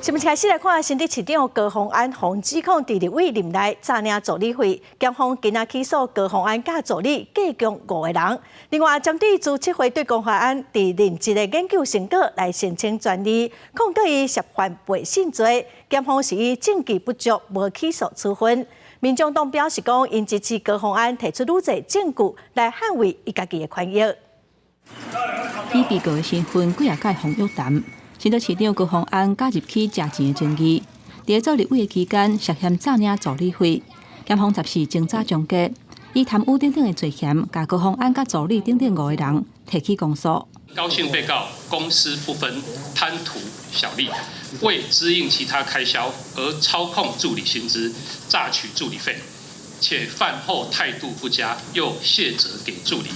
新闻开始来看，新竹市长高虹安防指控伫立委任内诈领助理费，检方今仔起诉高虹安甲助理计共5个人。另外，针对朱启辉对高虹安伫任职的研究成果来申请专利，控告伊涉犯背信罪，检方是以证据不足无起诉处分。民众党表示讲，因支持高虹安提出愈侪证据来捍卫伊家己的权益。以被告的身份，几届洪玉谈。新竹市长高虹安加入去食钱的争议，在做立委的期间涉嫌诈领助理费，检方10时侦查终结，以贪污等等的罪嫌，甲高虹安甲助理等等5个人提起公诉。高姓被告公私不分，贪图小利，为支应其他开销而操控助理薪资，榨取助理费，且饭后态度不佳，又卸责给助理，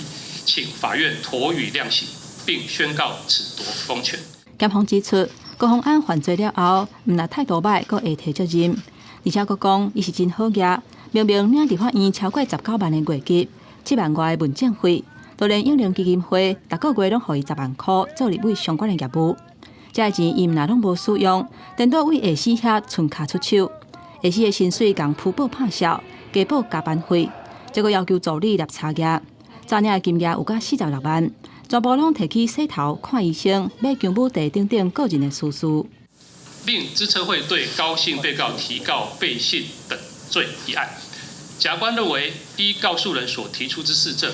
请法院妥予量刑，并宣告褫夺公权。检方指出，高虹安犯罪了后，毋但态度歹，阁会提责任，而且阁讲伊是真好业，明明领伫法院超过19万的月给，7万外的文件费，就连永龄基金会逐个月拢予伊10万块做立委相关的业务。这个钱伊毋但拢无使用，颠倒为下死遐存卡出手，下死的薪水共铺报拍销，加报加班费，结果要求助理立差额，诈领的金额有到46万。全部拢提起洗头、看医生、买姜母茶等等个人的私事，并资策会对高姓被告提告背信等罪一案。甲官认为，依告诉人所提出之事证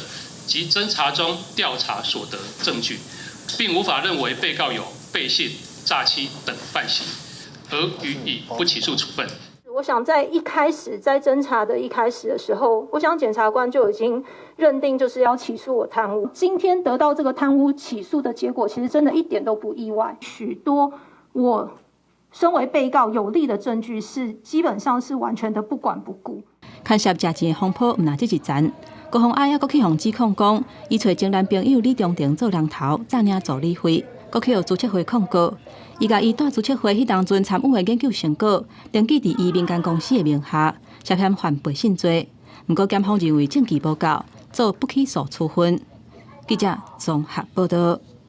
及侦查中调查所得证据，并无法认为被告有背信、诈欺等犯行，而予以不起诉处分。我想在一开始，在侦查的一开始的时候，我想检察官就已经认定就是要起诉我贪污。今天得到这个贪污起诉的结果，其实真的一点都不意外。许多我身为被告有利的证据是基本上是完全的不管不顾。牵涉食钱的风波，毋但只一层，高虹安还阁去互指控讲，伊找前男朋友李中庭做人头，诈领助理费，阁去互朱启辉控告。伊甲伊带朱启辉迄当阵参与的研究成果，登记伫伊民间公司的名下，涉嫌犯背信罪。不过检方认为证据不够，做不起诉处分。记者综合报道。